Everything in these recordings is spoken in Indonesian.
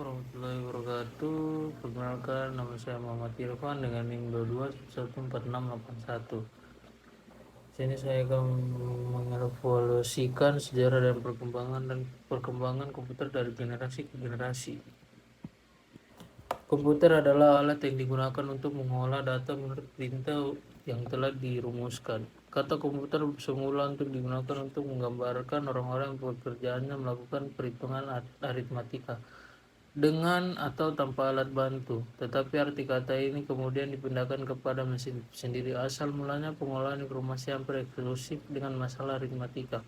warahmatullahi wabarakatuh. Perkenalkan, nama saya Muhammad Irfan dengan NIM 22114681. Sini saya akan mengevaluasikan sejarah dan perkembangan komputer dari generasi ke generasi. Komputer adalah alat yang digunakan untuk mengolah data menurut perintah yang telah dirumuskan. Kata komputer semula untuk digunakan untuk menggambarkan orang-orang yang pekerjaannya melakukan perhitungan aritmatika dengan atau tanpa alat bantu. Tetapi arti kata ini kemudian dipindahkan kepada mesin sendiri. Asal mulanya pengolahan informasi hampir eksklusif dengan masalah aritmatika.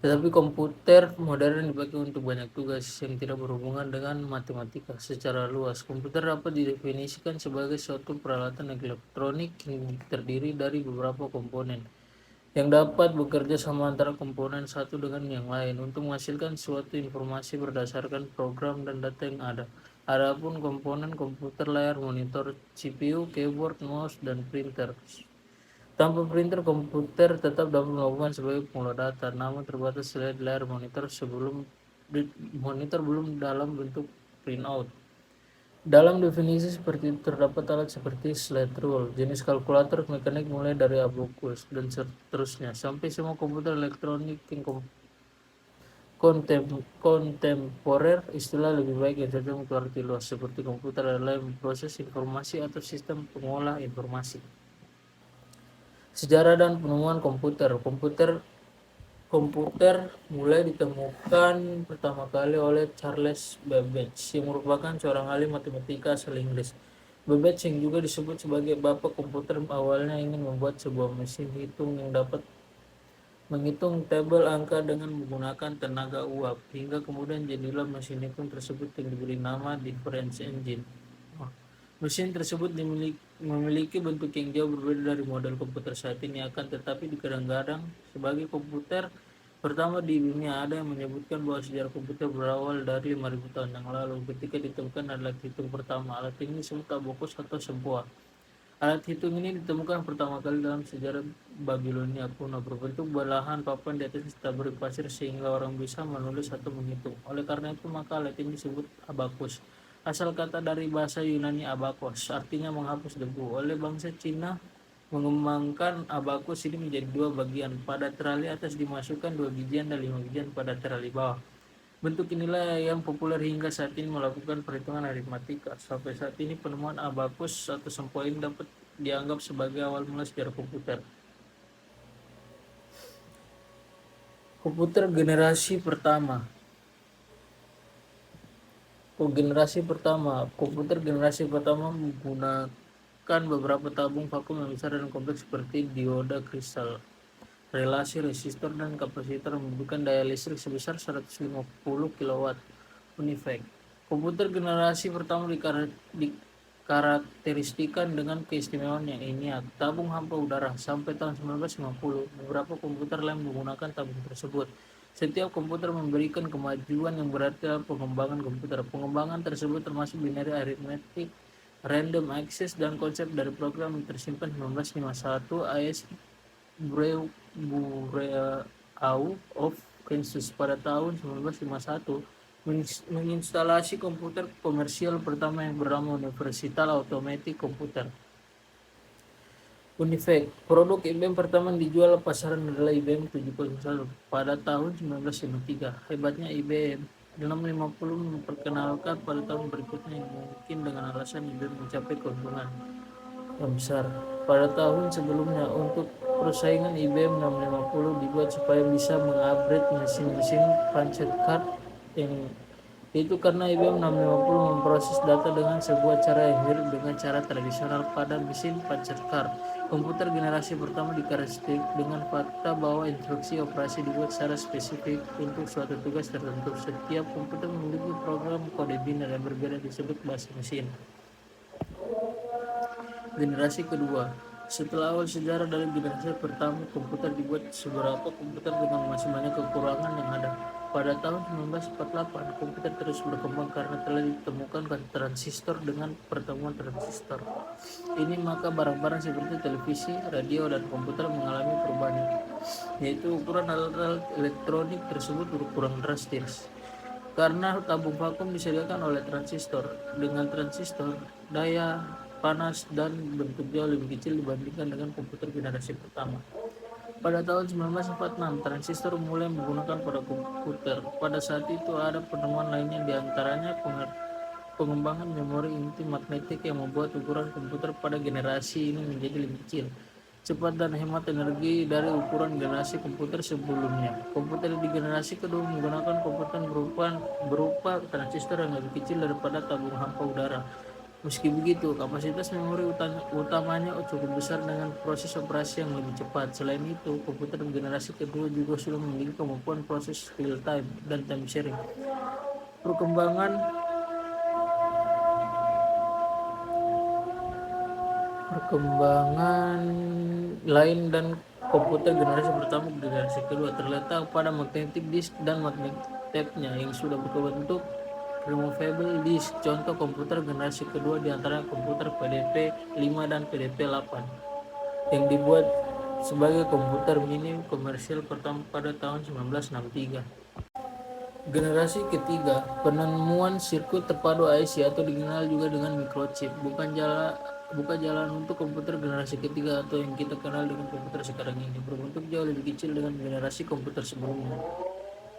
Tetapi komputer modern dipakai untuk banyak tugas yang tidak berhubungan dengan matematika secara luas. Komputer dapat didefinisikan sebagai suatu peralatan elektronik yang terdiri dari beberapa komponen yang dapat bekerja sama antara komponen satu dengan yang lain untuk menghasilkan suatu informasi berdasarkan program dan data yang ada. Adapun komponen komputer layar monitor, CPU, keyboard, mouse, dan printer. Tanpa printer, komputer tetap dapat melakukan sebagai pengolah data, namun terbatas layar monitor belum dalam bentuk printout. Dalam definisi seperti itu terdapat alat seperti slide rule, jenis kalkulator mekanik mulai dari abacus dan seterusnya, sampai semua komputer elektronik yang kontemporer. Istilah lebih baik yang cocok untuk arti luas seperti komputer adalah yang memproses informasi atau sistem pengolah informasi. Sejarah dan penemuan komputer. Komputer mulai ditemukan pertama kali oleh Charles Babbage yang merupakan seorang ahli matematika asal Inggris. Babbage yang juga disebut sebagai bapak komputer awalnya ingin membuat sebuah mesin hitung yang dapat menghitung tabel angka dengan menggunakan tenaga uap, hingga kemudian jadilah mesin hitung tersebut yang diberi nama difference engine. Mesin tersebut memiliki bentuk yang jauh berbeda dari model komputer saat ini, akan tetapi dikadang-kadang sebagai komputer pertama di dunia. Ada yang menyebutkan bahwa sejarah komputer berawal dari 5.000 tahun yang lalu ketika ditemukan alat hitung pertama. Alat ini disebut abacus atau sebuah. Alat hitung ini ditemukan pertama kali dalam sejarah Babilonia kuno, berbentuk belahan papan di atas taburi pasir sehingga orang bisa menulis atau menghitung. Oleh karena itu maka alat ini disebut abacus. Asal kata dari bahasa Yunani abakos, artinya menghapus debu. Oleh bangsa Cina mengembangkan abacus ini menjadi dua bagian. Pada terali atas dimasukkan 2 bijian dan 5 bijian pada terali bawah. Bentuk inilah yang populer hingga saat ini melakukan perhitungan aritmatika. Sampai saat ini penemuan abacus atau sempoa ini dapat dianggap sebagai awal mula sejarah komputer. Komputer generasi pertama. Komputer generasi pertama menggunakan beberapa tabung vakum yang besar dan kompleks seperti dioda kristal, relasi resistor, dan kapasitor, memberikan daya listrik sebesar 150 kW. Unifact. Komputer generasi pertama dikarakteristikan dengan keistimewaan yang iniat, tabung hampa udara. Sampai tahun 1950, beberapa komputer lain menggunakan tabung tersebut. Setiap komputer memberikan kemajuan yang berarti dalam pengembangan komputer. Pengembangan tersebut termasuk binary arithmetic, random access, dan konsep dari program yang tersimpan 1951 AS Bureau of Kansas pada tahun 1951 menginstalasi komputer komersial pertama yang bernama Universal Automatic Computer. Unifact. Produk IBM pertama yang dijual pasaran adalah IBM 701 pada tahun 1953. Hebatnya IBM 650 memperkenalkan pada tahun berikutnya yang mungkin dengan alasan IBM mencapai keuntungan yang besar. Pada tahun sebelumnya untuk persaingan IBM 650 dibuat supaya bisa mengupgrade mesin-mesin punch card yang itu karena IBM 650 memproses data dengan sebuah cara yang mirip dengan cara tradisional pada mesin punch card. Komputer generasi pertama dikarakteristik dengan fakta bahwa instruksi operasi dibuat secara spesifik untuk suatu tugas tertentu. Setiap komputer memiliki program kode biner yang berbeda disebut bahasa mesin. Generasi kedua. Setelah awal sejarah dari generasi pertama, komputer dibuat beberapa komputer dengan masih banyak kekurangan yang ada. Pada tahun 1948, komputer terus berkembang karena telah ditemukan transistor dengan pertemuan transistor. Ini maka barang-barang seperti televisi, radio, dan komputer mengalami perubahan, yaitu ukuran alat-alat elektronik tersebut berkurang drastis. karena tabung vakum disediakan oleh transistor. Dengan transistor, daya panas dan bentuk jauh lebih kecil dibandingkan dengan komputer generasi pertama. Pada tahun 1946, transistor mulai menggunakan pada komputer. Pada saat itu ada penemuan lainnya, diantaranya pengembangan memori inti magnetik yang membuat ukuran komputer pada generasi ini menjadi lebih kecil, cepat dan hemat energi dari ukuran generasi komputer sebelumnya. Komputer di generasi kedua menggunakan komputer berupa transistor yang lebih kecil daripada tabung hampa udara. Meski begitu, kapasitas memori utamanya cukup besar dengan proses operasi yang lebih cepat. Selain itu, komputer generasi kedua juga sudah memiliki kemampuan proses real time dan time sharing. Perkembangan Perkembangan lain dan komputer generasi pertama ke generasi kedua terletak pada magnetic disk dan magnetic tape-nya yang sudah berbentuk removable disk. Contoh komputer generasi kedua diantaranya komputer PDP-5 dan PDP-8 yang dibuat sebagai komputer mini komersial pertama pada tahun 1963. Generasi ketiga, penemuan sirkuit terpadu IC atau dikenal juga dengan microchip, buka jalan untuk komputer generasi ketiga atau yang kita kenal dengan komputer sekarang ini, berbentuk jauh lebih kecil dengan generasi komputer sebelumnya.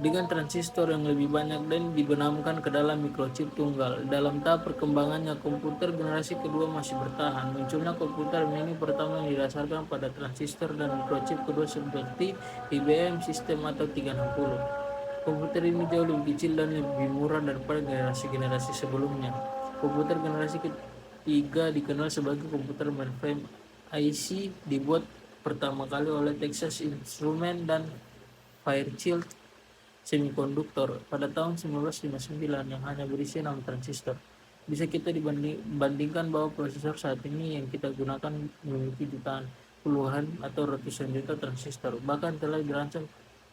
Dengan transistor yang lebih banyak dan dibenamkan ke dalam microchip tunggal. Dalam tahap perkembangannya, komputer generasi kedua masih bertahan. Munculnya komputer mini pertama yang didasarkan pada transistor dan microchip kedua seperti IBM System atau 360. Komputer ini jauh lebih kecil dan lebih murah daripada generasi-generasi sebelumnya. Komputer generasi ketiga dikenal sebagai komputer mainframe IC, dibuat pertama kali oleh Texas Instruments dan Fairchild Semiconductor pada tahun 1959 yang hanya berisi 6 transistor. Bisa kita dibandingkan bahwa prosesor saat ini yang kita gunakan memiliki jutaan, puluhan atau ratusan juta transistor. Bahkan telah dirancang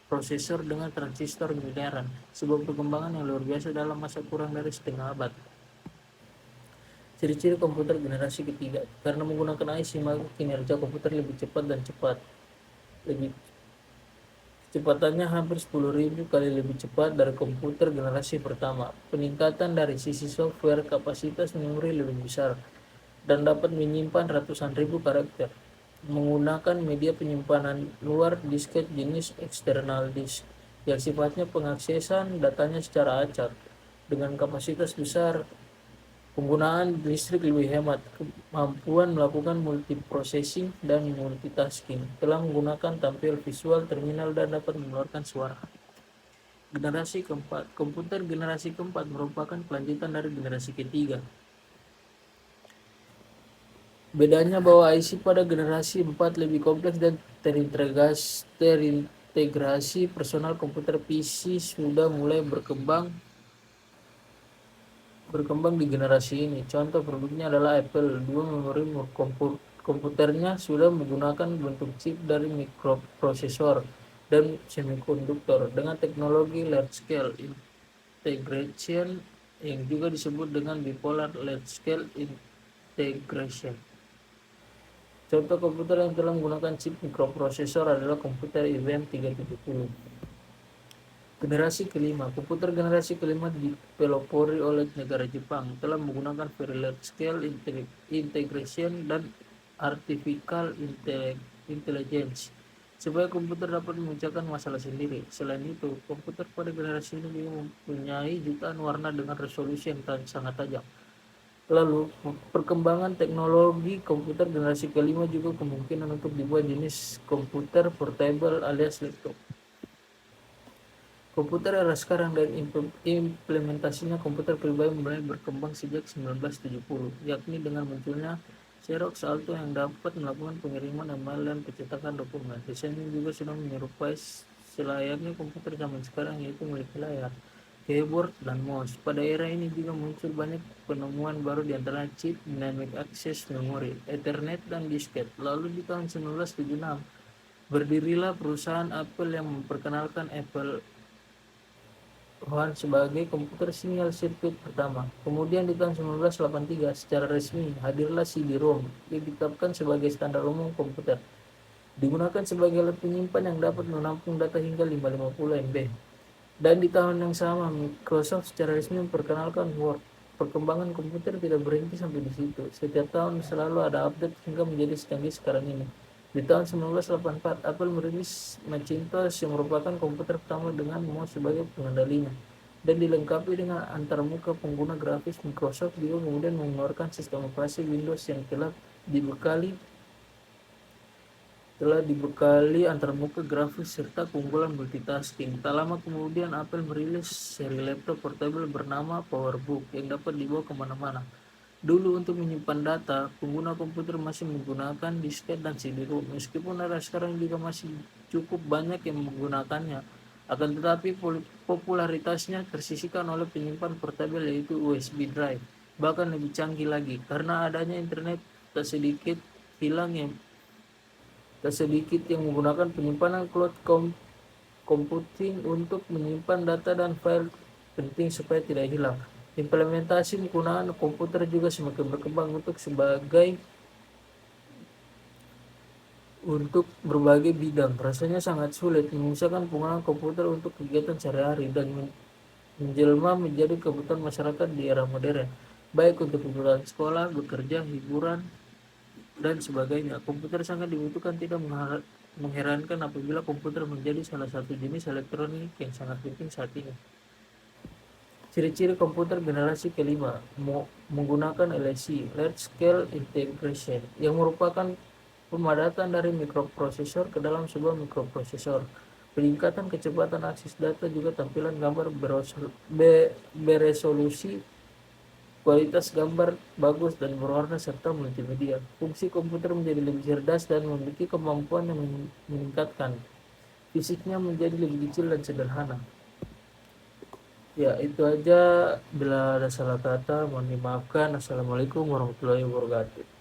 prosesor dengan transistor miliaran, sebuah perkembangan yang luar biasa dalam masa kurang dari setengah abad. Ciri-ciri komputer generasi ketiga, karena menggunakan IC maka kinerja komputer lebih cepat dan kecepatannya hampir 10.000 kali lebih cepat dari komputer generasi pertama. Peningkatan dari sisi software, kapasitas memori lebih besar dan dapat menyimpan ratusan ribu karakter. Menggunakan media penyimpanan luar disket jenis external disk yang sifatnya pengaksesan datanya secara acak. Dengan kapasitas besar, penggunaan listrik lebih hemat, kemampuan melakukan multiprocessing dan multitasking, telah menggunakan tampil visual terminal dan dapat mengeluarkan suara. Generasi keempat, komputer generasi keempat merupakan kelanjutan dari generasi ketiga. Bedanya bahwa IC pada generasi 4 lebih kompleks dan terintegrasi personal komputer PC sudah mulai berkembang di generasi ini. Contoh produknya adalah Apple. Dua memori komputernya sudah menggunakan bentuk chip dari mikroprosesor dan semikonduktor dengan teknologi large scale integration yang juga disebut dengan bipolar large scale integration. Contoh komputer yang telah menggunakan chip mikroprosesor adalah komputer IBM 370. Generasi kelima, komputer generasi kelima dipelopori oleh negara Jepang, telah menggunakan very large scale integration dan artificial intelligence supaya komputer dapat memecahkan masalah sendiri. Selain itu, komputer pada generasi ini juga mempunyai jutaan warna dengan resolusi yang sangat tajam. Lalu, perkembangan teknologi komputer generasi kelima juga kemungkinan untuk dibuat jenis komputer portable alias laptop. Komputer era sekarang dan implementasinya komputer pribadi mulai berkembang sejak 1970, yakni dengan munculnya Xerox Alto yang dapat melakukan pengiriman email dan pencetakan dokumen. Desainnya juga sudah menyerupai selayaknya komputer zaman sekarang, yaitu memiliki layar, keyboard, dan mouse. Pada era ini juga muncul banyak penemuan baru diantaranya chip, dynamic access memory, Ethernet, dan disket. Lalu di tahun 1976, berdirilah perusahaan Apple yang memperkenalkan Apple One sebagai komputer single sirkuit pertama. Kemudian di tahun 1983 secara resmi hadirlah CD-ROM yang ditetapkan sebagai standar umum komputer. Digunakan sebagai alat penyimpan yang dapat menampung data hingga 550 MB. Dan di tahun yang sama, Microsoft secara resmi memperkenalkan Word. Perkembangan komputer tidak berhenti sampai di situ. Setiap tahun selalu ada update hingga menjadi secanggih sekarang ini. Di tahun 1984, Apple merilis Macintosh yang merupakan komputer pertama dengan mouse sebagai pengendalinya. Dan dilengkapi dengan antarmuka pengguna grafis. Microsoft juga kemudian mengeluarkan sistem operasi Windows yang telah dibekali antarmuka grafis serta keunggulan multitasking. Tak lama kemudian Apple merilis seri laptop portable bernama PowerBook yang dapat dibawa kemana-mana. Dulu untuk menyimpan data, pengguna komputer masih menggunakan disket dan CD-ROM. Meskipun era sekarang juga masih cukup banyak yang menggunakannya, akan tetapi popularitasnya tersisihkan oleh penyimpan portable yaitu USB drive. Bahkan lebih canggih lagi, karena adanya internet tak sedikit hilang yang Tak sedikit yang menggunakan penyimpanan cloud computing untuk menyimpan data dan file penting supaya tidak hilang. Implementasi penggunaan komputer juga semakin berkembang untuk berbagai bidang. Rasanya sangat sulit memisahkan penggunaan komputer untuk kegiatan sehari-hari dan menjelma menjadi kebutuhan masyarakat di era modern, baik untuk kebutuhan sekolah, bekerja, hiburan, dan sebagainya. Komputer sangat dibutuhkan. Tidak mengherankan apabila komputer menjadi salah satu jenis elektronik yang sangat penting saat ini. Ciri-ciri komputer generasi kelima menggunakan LSI (Large Scale Integration) yang merupakan pemadatan dari mikroprosesor ke dalam sebuah mikroprosesor. Peningkatan kecepatan akses data, juga tampilan gambar beresolusi, kualitas gambar bagus dan berwarna, serta multimedia. Fungsi komputer menjadi lebih cerdas dan memiliki kemampuan yang meningkatkan. Fisiknya menjadi lebih kecil dan sederhana. Ya, itu aja. Bila ada salah kata mohon dimaafkan. Assalamualaikum warahmatullahi wabarakatuh.